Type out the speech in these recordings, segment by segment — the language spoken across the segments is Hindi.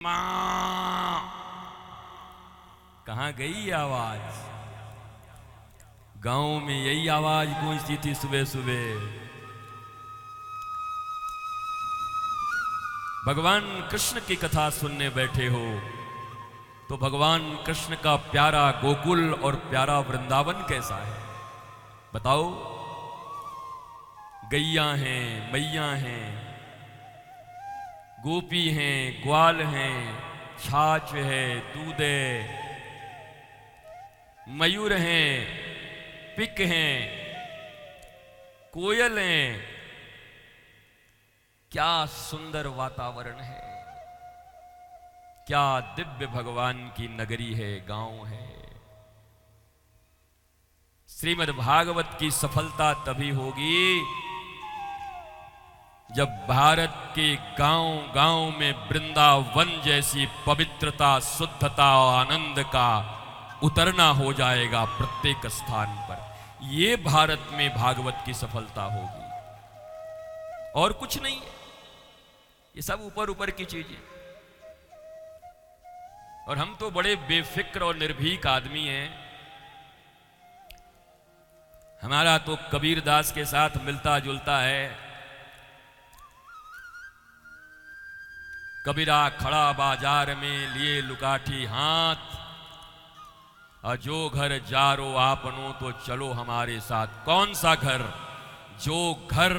मां कहां गई ये आवाज? गांव में यही आवाज गूंजती थी सुबह सुबह। भगवान कृष्ण की कथा सुनने बैठे हो तो भगवान कृष्ण का प्यारा गोकुल और प्यारा वृंदावन कैसा है बताओ। गैया हैं, मैया हैं, गोपी हैं, ग्वाल हैं, छाछ है, दूध है, मयूर हैं, पिक हैं, कोयल हैं। क्या सुंदर वातावरण है, क्या दिव्य भगवान की नगरी है, गांव है। श्रीमद् भागवत की सफलता तभी होगी जब भारत के गांव गांव में वृंदावन जैसी पवित्रता, शुद्धता और आनंद का उतरना हो जाएगा प्रत्येक स्थान पर। यह भारत में भागवत की सफलता होगी और कुछ नहीं है। ये सब ऊपर ऊपर की चीजें। और हम तो बड़े बेफिक्र और निर्भीक आदमी हैं। हमारा तो कबीरदास के साथ मिलता जुलता है। कबीरा खड़ा बाजार में लिए लुकाठी हाथ, और जो घर जारो आपनो तो चलो हमारे साथ। कौन सा घर? जो घर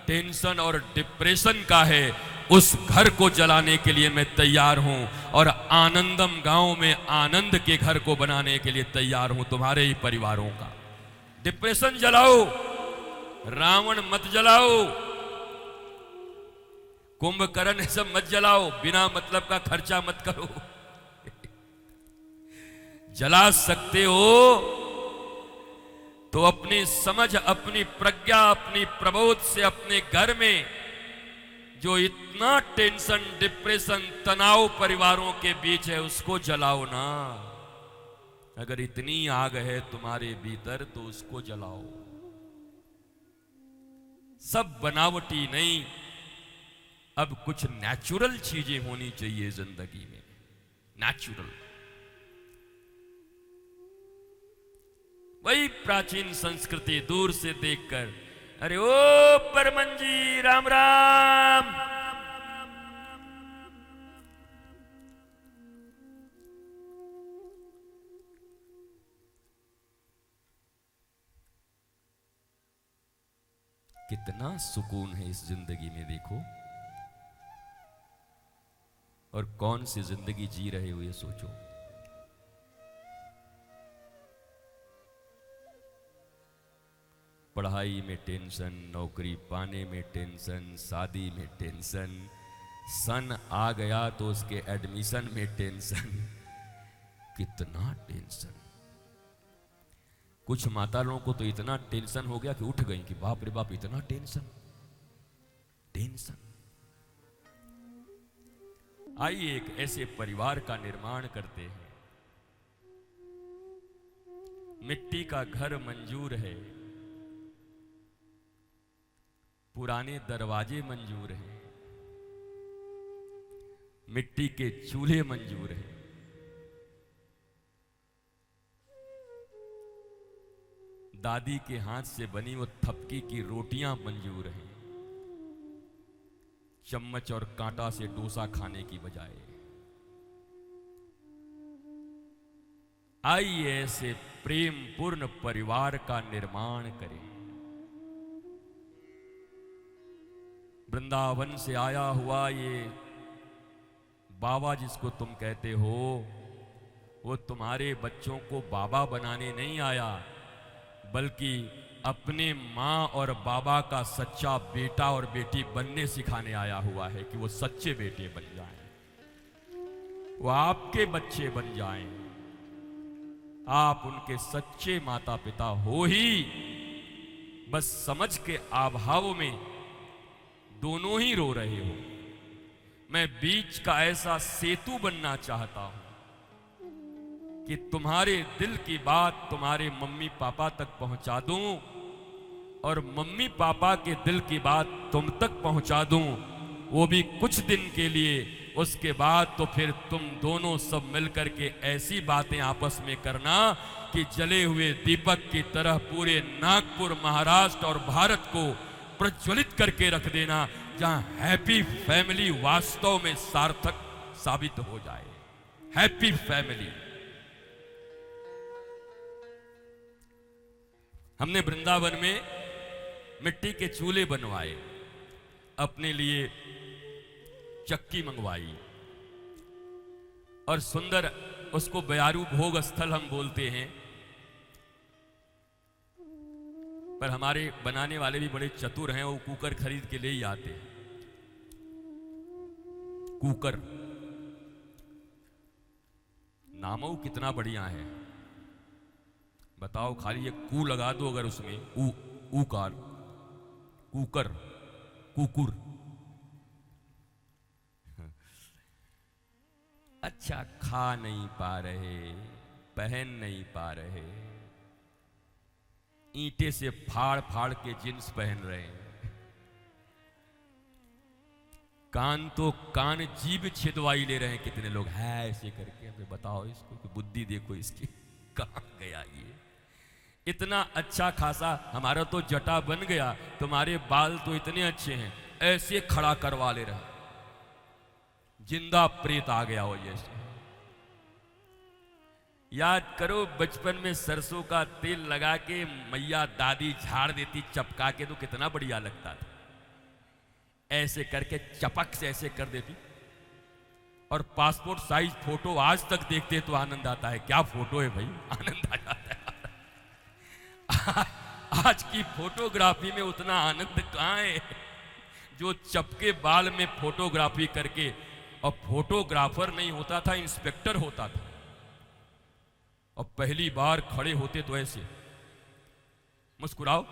टेंशन और डिप्रेशन का है उस घर को जलाने के लिए मैं तैयार हूं, और आनंदम गांव में आनंद के घर को बनाने के लिए तैयार हूं, तुम्हारे ही परिवारों का। डिप्रेशन जलाओ, रावण मत जलाओ, कुंभकर्ण सब मत जलाओ, बिना मतलब का खर्चा मत करो। जला सकते हो तो अपनी समझ, अपनी प्रज्ञा, अपनी प्रबोध से अपने घर में जो इतना टेंशन, डिप्रेशन, तनाव परिवारों के बीच है उसको जलाओ ना। अगर इतनी आग है तुम्हारे भीतर तो उसको जलाओ। सब बनावटी नहीं, अब कुछ नेचुरल चीजें होनी चाहिए जिंदगी में। नेचुरल, वही प्राचीन संस्कृति दूर से देखकर, अरे ओ परमन जी राम राम, कितना सुकून है इस जिंदगी में देखो। और कौन सी जिंदगी जी रहे हो ये सोचो। पढ़ाई में टेंशन, नौकरी पाने में टेंशन, शादी में टेंशन, सन आ गया तो उसके एडमिशन में टेंशन। कितना टेंशन। कुछ माता लोगों को तो इतना टेंशन हो गया कि उठ गई कि बाप रे बाप, इतना टेंशन। टेंशन। आइए एक ऐसे परिवार का निर्माण करते हैं। मिट्टी का घर मंजूर है, पुराने दरवाजे मंजूर हैं, मिट्टी के चूल्हे मंजूर हैं, दादी के हाथ से बनी वो थपकी की रोटियां मंजूर हैं, चम्मच और कांटा से डोसा खाने की बजाय। आइए ऐसे प्रेम पूर्ण परिवार का निर्माण करें। वृंदावन से आया हुआ ये बाबा जिसको तुम कहते हो, वो तुम्हारे बच्चों को बाबा बनाने नहीं आया, बल्कि अपने माँ और बाबा का सच्चा बेटा और बेटी बनने सिखाने आया हुआ है कि वो सच्चे बेटे बन जाएं, वो आपके बच्चे बन जाएं, आप उनके सच्चे माता पिता हो ही। बस समझ के अभाव में दोनों ही रो रहे हो। मैं बीच का ऐसा सेतु बनना चाहता हूं कि तुम्हारे दिल की बात तुम्हारे मम्मी पापा तक पहुंचा दूं, और मम्मी पापा के दिल की बात तुम तक पहुंचा दूं, वो भी कुछ दिन के लिए, उसके बाद तो फिर तुम दोनों सब मिलकर के ऐसी बातें आपस में करना कि जले हुए दीपक की तरह पूरे नागपुर, महाराष्ट्र और भारत को प्रज्वलित करके रख देना, जहां हैप्पी फैमिली वास्तव में सार्थक साबित हो जाए। Happy family. हमने वृंदावन में मिट्टी के चूल्हे बनवाए, अपने लिए चक्की मंगवाई और सुंदर उसको बयारू भोग स्थल हम बोलते हैं। पर हमारे बनाने वाले भी बड़े चतुर हैं, वो कुकर खरीद के ले ही आते हैं। कुकर नामो कितना बढ़िया है, बताओ। खाली एक कू लगा दो अगर उसमें, ऊकार, कुकर, कुकुर। अच्छा, खा नहीं पा रहे, पहन नहीं पा रहे, ईंटे से फाड़ फाड़ के जींस पहन रहे हैं। कान तो कान जीभ छिदवाई ले रहे हैं कितने लोग, है ऐसे करके। हमें बताओ इसको कि बुद्धि देखो इसकी कहां गया ये। इतना अच्छा खासा हमारा तो जटा बन गया, तुम्हारे बाल तो इतने अच्छे हैं, ऐसे खड़ा करवा ले रहे, जिंदा प्रेत आ गया हो जैसे। याद करो बचपन में सरसों का तेल लगा के मैया दादी झाड़ देती चपका के, तो कितना बढ़िया लगता था। ऐसे करके चपक से ऐसे कर देती। और पासपोर्ट साइज फोटो आज तक देखते तो आनंद आता है। क्या फोटो है भाई, आनंद आ जाता है। आज की फोटोग्राफी में उतना आनंद कहां है जो चपके बाल में फोटोग्राफी करके। और फोटोग्राफर नहीं होता था, इंस्पेक्टर होता था। और पहली बार खड़े होते तो ऐसे मुस्कुराओ,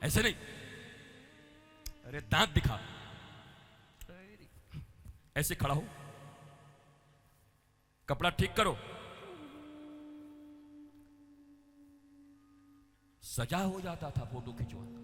ऐसे नहीं, अरे दांत दिखा, ऐसे खड़ा हो, कपड़ा ठीक करो, सजा हो जाता था फोटो खिंचवाना।